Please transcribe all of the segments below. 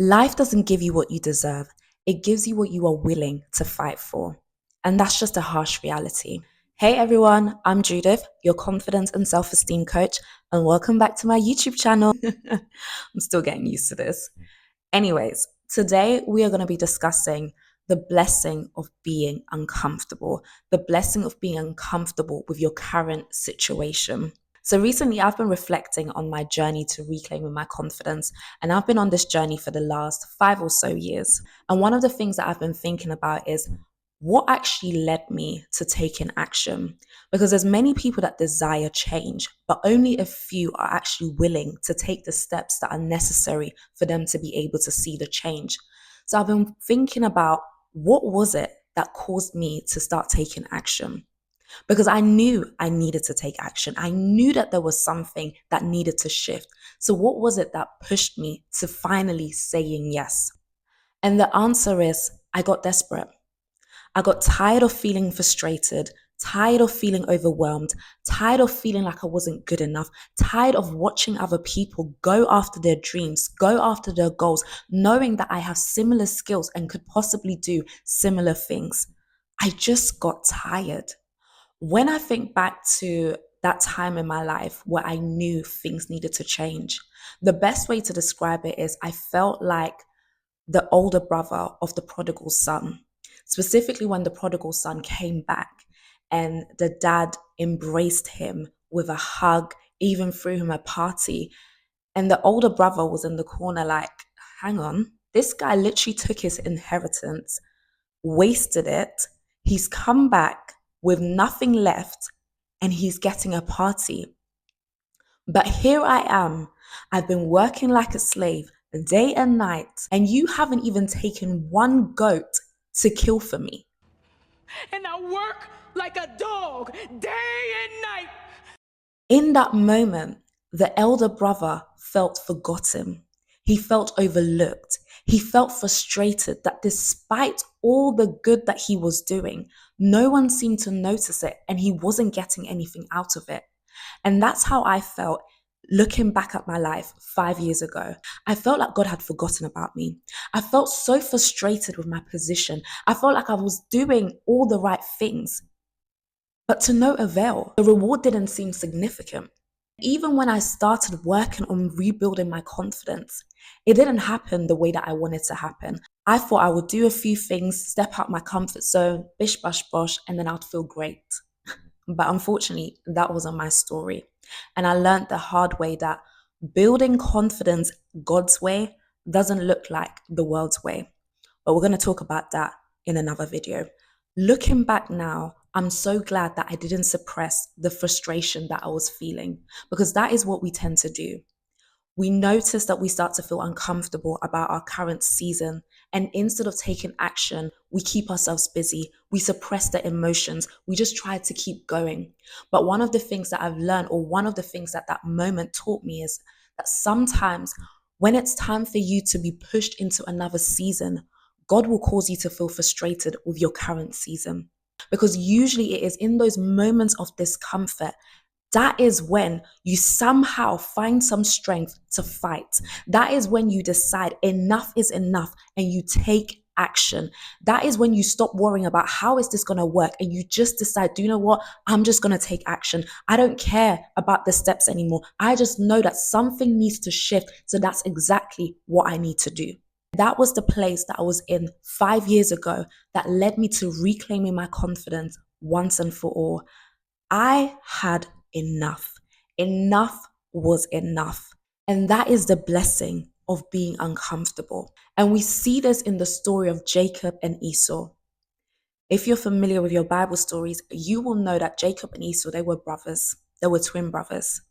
Life doesn't give you what you deserve, it gives you what you are willing to fight for. And that's just a harsh reality. Hey everyone, I'm Judith, your confidence and self esteem coach, and welcome back to my YouTube channel. I'm still getting used to this. Anyways, today we are going to be discussing the blessing of being uncomfortable, the blessing of being uncomfortable with your current situation. So recently, I've been reflecting on my journey to reclaiming my confidence, and I've been on this journey for the last 5 or so years. And one of the things that I've been thinking about is what actually led me to taking action. Because there's many people that desire change, but only a few are actually willing to take the steps that are necessary for them to be able to see the change. So I've been thinking about what was it that caused me to start taking action? Because I knew I needed to take action. I knew that there was something that needed to shift. So, what was it that pushed me to finally saying yes? And the answer is I got desperate. I got tired of feeling frustrated, tired of feeling overwhelmed, tired of feeling like I wasn't good enough, tired of watching other people go after their dreams, go after their goals, knowing that I have similar skills and could possibly do similar things. I just got tired. When I think back to that time in my life where I knew things needed to change, the best way to describe it is I felt like the older brother of the prodigal son, specifically when the prodigal son came back and the dad embraced him with a hug, even threw him a party. And the older brother was in the corner, like, hang on, this guy literally took his inheritance, wasted it. He's come back with nothing left and he's getting a party. But here I am. I've been working like a slave day and night, and you haven't even taken one goat to kill for me. And I work like a dog day and night. In that moment, the elder brother felt forgotten. He felt overlooked. He felt frustrated that despite all the good that he was doing, no one seemed to notice it and he wasn't getting anything out of it. And that's how I felt looking back at my life 5 years ago. I felt like God had forgotten about me. I felt so frustrated with my position. I felt like I was doing all the right things, but to no avail. The reward didn't seem significant. Even when I started working on rebuilding my confidence, it didn't happen the way that I wanted to happen. I thought I would do a few things, step out my comfort zone, bish bash bosh, and then I'd feel great. But unfortunately, that wasn't my story. And I learned the hard way that building confidence God's way doesn't look like the world's way. But we're going to talk about that in another video. Looking back now, I'm so glad that I didn't suppress the frustration that I was feeling, because that is what we tend to do. We notice that we start to feel uncomfortable about our current season. And instead of taking action, we keep ourselves busy. We suppress the emotions. We just try to keep going. But one of the things that I've learned, or one of the things that that moment taught me, is that sometimes when it's time for you to be pushed into another season, God will cause you to feel frustrated with your current season. Because usually it is in those moments of discomfort that is when you somehow find some strength to fight. That is when you decide enough is enough and you take action. That is when you stop worrying about how is this going to work and you just decide, do you know what? I'm just going to take action. I don't care about the steps anymore. I just know that something needs to shift. So that's exactly what I need to do. That was the place that I was in 5 years ago that led me to reclaiming my confidence once and for all. I had enough. Enough was enough. And that is the blessing of being uncomfortable. And we see this in the story of Jacob and Esau. If you're familiar with your Bible stories, you will know that Jacob and Esau, they were brothers. They were twin brothers.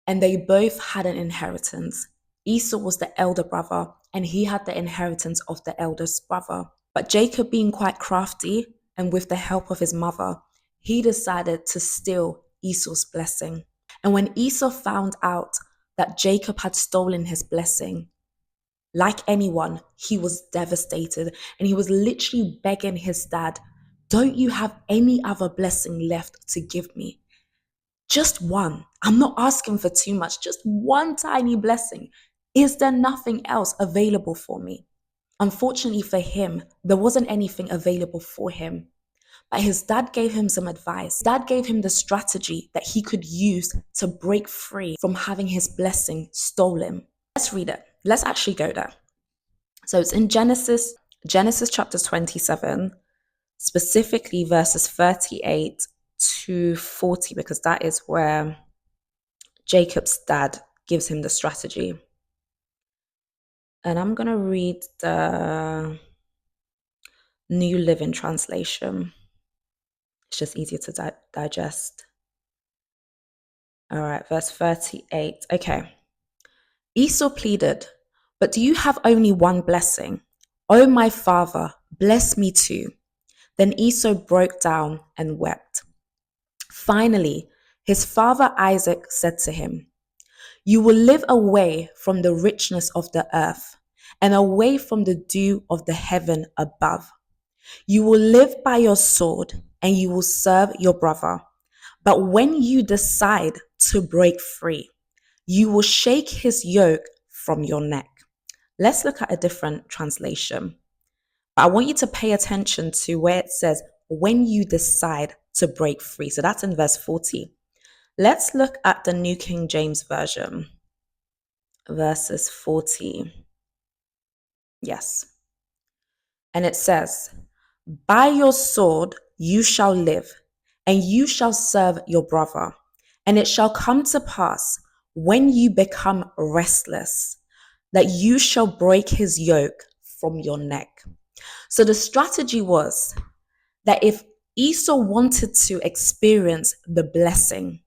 And they both had an inheritance. Esau was the elder brother, and he had the inheritance of the eldest brother. But Jacob, being quite crafty and with the help of his mother, he decided to steal Esau's blessing. And when Esau found out that Jacob had stolen his blessing, like anyone, he was devastated and he was literally begging his dad, don't you have any other blessing left to give me? Just one. I'm not asking for too much, just one tiny blessing. Is there nothing else available for me? Unfortunately for him, there wasn't anything available for him. But his dad gave him some advice. Dad gave him the strategy that he could use to break free from having his blessing stolen. Let's read it. Let's actually go there. So it's in Genesis chapter 27, specifically verses 38 to 40, because that is where Jacob's dad gives him the strategy. And I'm going to read the New Living Translation. It's just easier to digest. All right, verse 38. Okay. Esau pleaded, "But do you have only one blessing? Oh, my father, bless me too." Then Esau broke down and wept. Finally, his father Isaac said to him, "You will live away from the richness of the earth and away from the dew of the heaven above. You will live by your sword and you will serve your brother. But when you decide to break free, you will shake his yoke from your neck." Let's look at a different translation. I want you to pay attention to where it says, when you decide to break free. So that's in verse 40. Let's look at the New King James Version, verses 40. Yes. And it says, "By your sword you shall live, and you shall serve your brother. And it shall come to pass, when you become restless, that you shall break his yoke from your neck." So the strategy was that if Esau wanted to experience the blessing,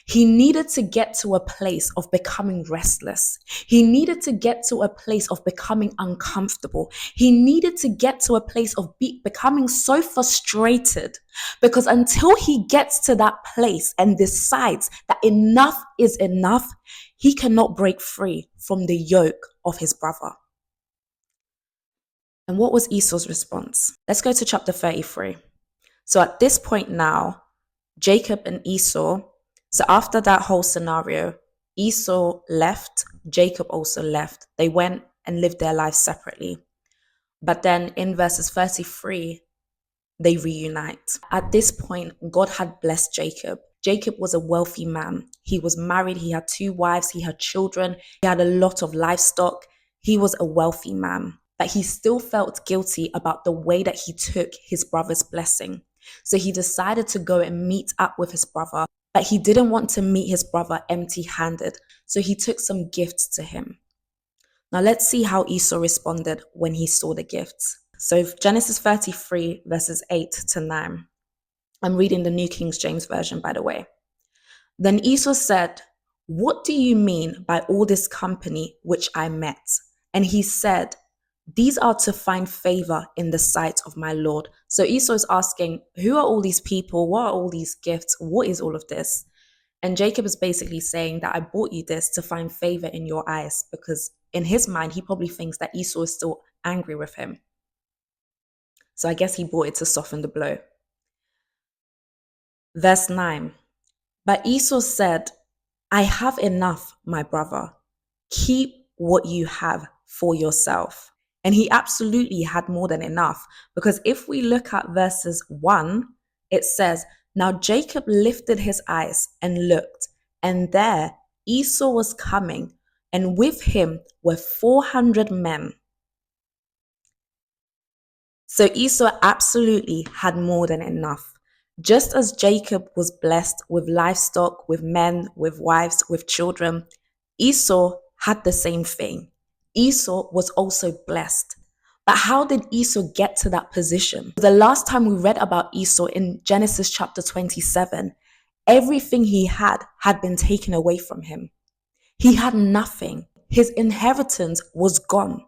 he needed to get to a place of becoming restless. He needed to get to a place of becoming uncomfortable. He needed to get to a place of becoming so frustrated, because until he gets to that place and decides that enough is enough, he cannot break free from the yoke of his brother. And what was Esau's response? Let's go to chapter 33. So at this point now, Jacob and Esau, so after that whole scenario, Esau left, Jacob also left. They went and lived their lives separately. But then in verses 33, they reunite. At this point, God had blessed Jacob. Jacob was a wealthy man. He was married, he had 2 wives, he had children, he had a lot of livestock. He was a wealthy man. But he still felt guilty about the way that he took his brother's blessing. So he decided to go and meet up with his brother, but he didn't want to meet his brother empty-handed. So he took some gifts to him. Now let's see how Esau responded when he saw the gifts. So Genesis 33 verses 8 to 9. I'm reading the New King James Version, by the way. "Then Esau said, 'What do you mean by all this company which I met?' And he said, 'These are to find favor in the sight of my Lord.'" So Esau is asking, who are all these people? What are all these gifts? What is all of this? And Jacob is basically saying that I bought you this to find favor in your eyes, because in his mind, he probably thinks that Esau is still angry with him. So I guess he bought it to soften the blow. Verse 9. "But Esau said, 'I have enough, my brother. Keep what you have for yourself.'" And he absolutely had more than enough, because if we look at verses 1, it says, "Now Jacob lifted his eyes and looked, and there Esau was coming, and with him were 400 men." So Esau absolutely had more than enough. Just as Jacob was blessed with livestock, with men, with wives, with children, Esau had the same thing. Esau was also blessed. But how did Esau get to that position? The last time we read about Esau in Genesis chapter 27, everything he had been taken away from him. He had nothing. His inheritance was gone.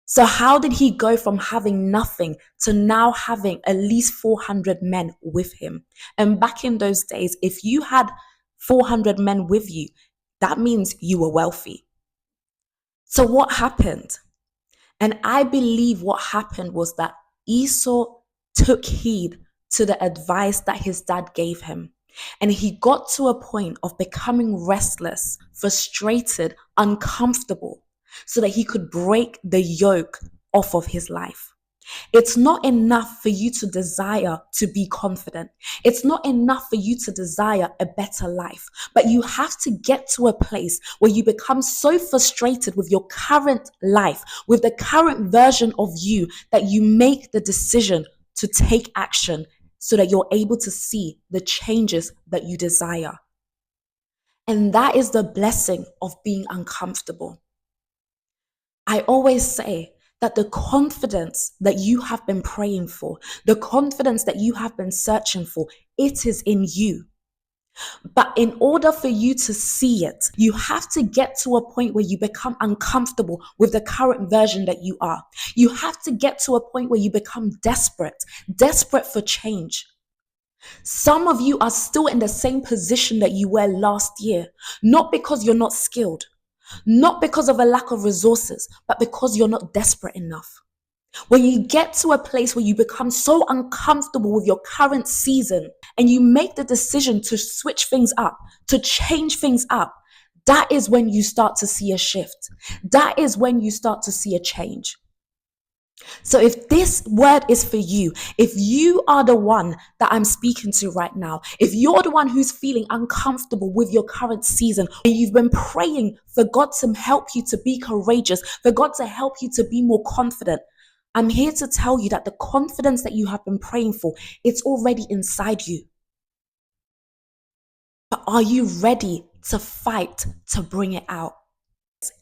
So how did he go from having nothing to now having at least 400 men with him? And back in those days, if you had 400 men with you, that means you were wealthy. So what happened? And I believe what happened was that Esau took heed to the advice that his dad gave him. And he got to a point of becoming restless, frustrated, uncomfortable, so that he could break the yoke off of his life. It's not enough for you to desire to be confident. It's not enough for you to desire a better life. But you have to get to a place where you become so frustrated with your current life, with the current version of you, that you make the decision to take action so that you're able to see the changes that you desire. And that is the blessing of being uncomfortable. I always say that the confidence that you have been praying for, the confidence that you have been searching for, it is in you. But in order for you to see it, you have to get to a point where you become uncomfortable with the current version that you are. You have to get to a point where you become desperate for change. Some of you are still in the same position that you were last year, not because you're not skilled, not because of a lack of resources, but because you're not desperate enough. When you get to a place where you become so uncomfortable with your current season and you make the decision to switch things up, to change things up, that is when you start to see a shift. That is when you start to see a change. So if this word is for you, if you are the one that I'm speaking to right now, if you're the one who's feeling uncomfortable with your current season, and you've been praying for God to help you to be courageous, for God to help you to be more confident, I'm here to tell you that the confidence that you have been praying for, it's already inside you. But are you ready to fight to bring it out?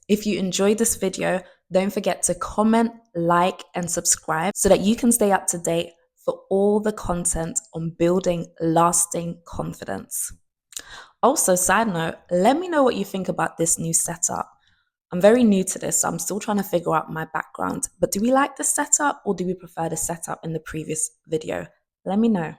If you enjoyed this video, don't forget to comment, like, and subscribe so that you can stay up to date for all the content on building lasting confidence. Also, side note, let me know what you think about this new setup. I'm very new to this, so I'm still trying to figure out my background. But do we like the setup or do we prefer the setup in the previous video? Let me know.